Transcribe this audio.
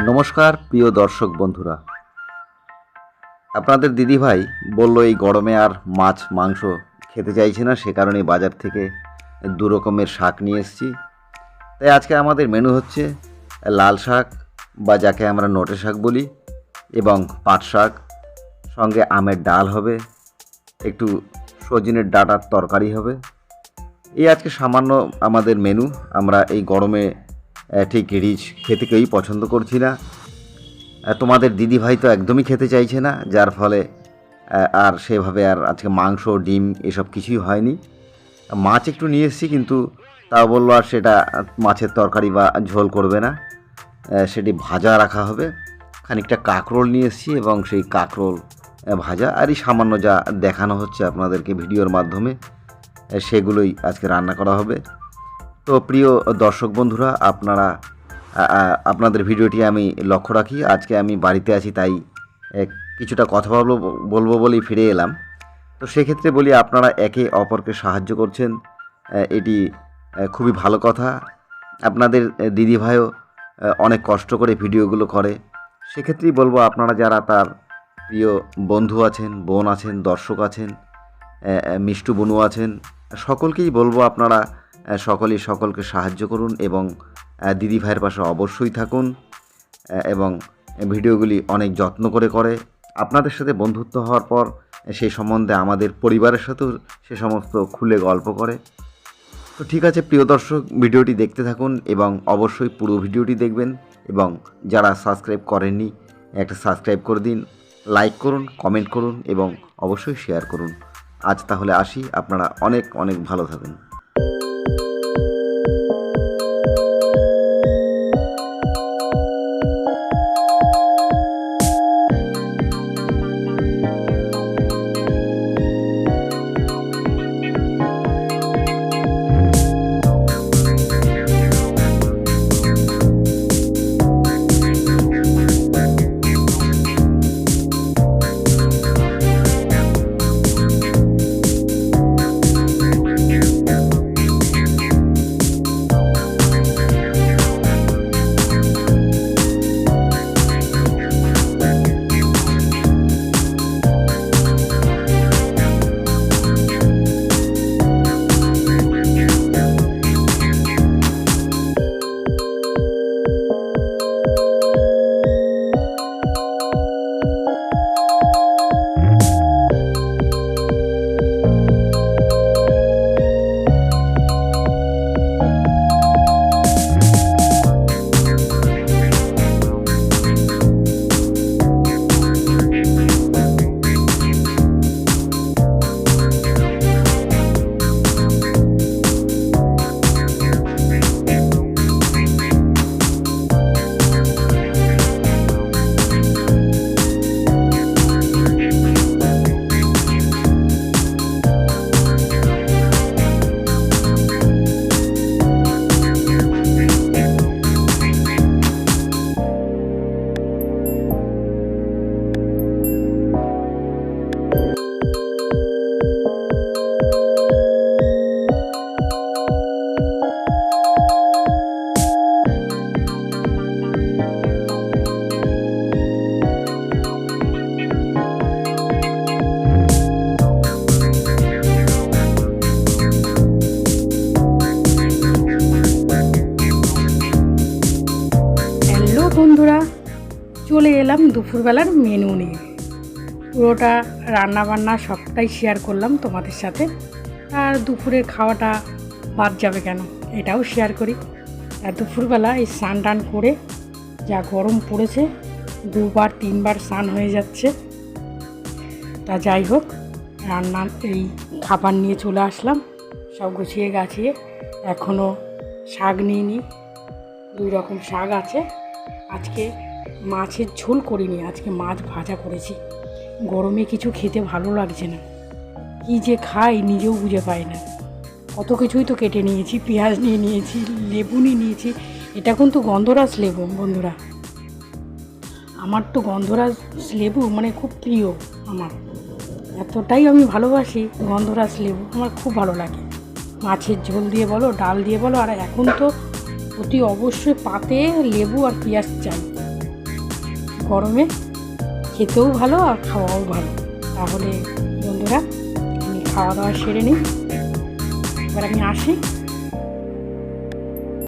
নমস্কার প্রিয় দর্শক বন্ধুরা, আপনাদের দিদিভাই বলল এই গরমে আর মাছ মাংস খেতে চাইছে না, সে কারণেই বাজার থেকে দু রকমের শাক নিয়ে এসেছি। তাই আজকে আমাদের মেনু হচ্ছে লাল শাক বা যাকে আমরা নোটে শাক বলি এবং পাট শাক, সঙ্গে আমের ডাল হবে, একটু সজনের ডাঁটার তরকারি হবে। এই আজকে সামান্য আমাদের মেনু। আমরা এই গরমে ঠিক রিচ খেতে কেউই পছন্দ করছি না। তোমাদের দিদিভাই তো একদমই খেতে চাইছে না, যার ফলে আর সেভাবে আর আজকে মাংস ডিম এসব কিছুই হয়নি। মাছ একটু নিয়ে এসেছি, কিন্তু তাও বললো আর সেটা মাছের তরকারি বা ঝোল করবে না, সেটি ভাজা রাখা হবে। খানিকটা কাঁকরোল নিয়ে এসেছি এবং সেই কাঁকরোল ভাজা, আর এই সামান্য যা দেখানো হচ্ছে আপনাদেরকে ভিডিওর মাধ্যমে সেগুলোই আজকে রান্না করা হবে। তো প্রিয় দর্শক বন্ধুরা, আপনাদের ভিডিওটি আমি লক্ষ্য রাখি। আজকে আমি বাড়িতে আছি, তাই কিছুটা কথা বলবো বলেই ফিরে এলাম। তো সেক্ষেত্রে বলি, আপনারা একে অপরকে সাহায্য করছেন, এটি খুবই ভালো কথা। আপনাদের দিদিভাইও অনেক কষ্ট করে ভিডিওগুলো করে। সেক্ষেত্রেই বলবো, আপনারা যারা তার প্রিয় বন্ধু আছেন, বোন আছেন, দর্শক আছেন, মিষ্টু বনু আছেন, সকলকেই বলবো আপনারা সকলেই সকলকে সাহায্য করুন এবং দিদিভাইয়ের পাশে অবশ্যই থাকুন এবং ভিডিওগুলি অনেক যত্ন করে আপনাদের সাথে বন্ধুত্ব হওয়ার পর সেই সম্বন্ধে আমাদের পরিবারের সাথেও সে সমস্ত খুলে গল্প করে। তো ঠিক আছে প্রিয় দর্শক, ভিডিওটি দেখতে থাকুন এবং অবশ্যই পুরো ভিডিওটি দেখবেন, এবং যারা সাবস্ক্রাইব করেননি একটা সাবস্ক্রাইব করে দিন, লাইক করুন, কমেন্ট করুন এবং অবশ্যই শেয়ার করুন। আজ তাহলে আসি, আপনারা অনেক অনেক ভালো থাকুন। বন্ধুরা, চলে এলাম দুপুরবেলার মেনু নিয়ে। পুরোটা রান্নাবান্না সবটাই শেয়ার করলাম তোমাদের সাথে। আর দুপুরের খাওয়াটা বাদ যাবে কেন, এটাও শেয়ার করি। আর দুপুরবেলা এই স্নান টান করে, যা গরম পড়েছে, 2-3বার স্নান হয়ে যাচ্ছে। তা যাই হোক, রান্নার এই খাবার নিয়ে চলে আসলাম, সব গুছিয়ে গাছিয়ে। এখনও শাক নিয়ে নিই, 2 রকম শাক আছে। আজকে মাছের ঝোল করিনি, আজকে মাছ ভাজা করেছি। গরমে কিছু খেতে ভালো লাগছে না, কী যে খাই নিজেও বুঝে পাই না। কত কিছুই তো কেটে নিয়েছি, পেঁয়াজ নিয়ে নিয়েছি, লেবু নিয়ে নিয়েছি। এটা কিন্তু গন্ধরাজ লেবু বন্ধুরা, আমার তো গন্ধরাজ লেবু মানে খুব প্রিয়। আমার এতটাই আমি ভালোবাসি গন্ধরাজ লেবু, আমার খুব ভালো লাগে। মাছের ঝোল দিয়ে বলো, ডাল দিয়ে বলো, আর এখন তো অতি অবশ্যই পাতে লেবু আর পেঁয়াজ চাই। গরমে খেতেও ভালো আর খাওয়াও ভালো। তাহলে বন্ধুরা আমি খাওয়া দাওয়া সেরে নিই, এবার আমি আসি।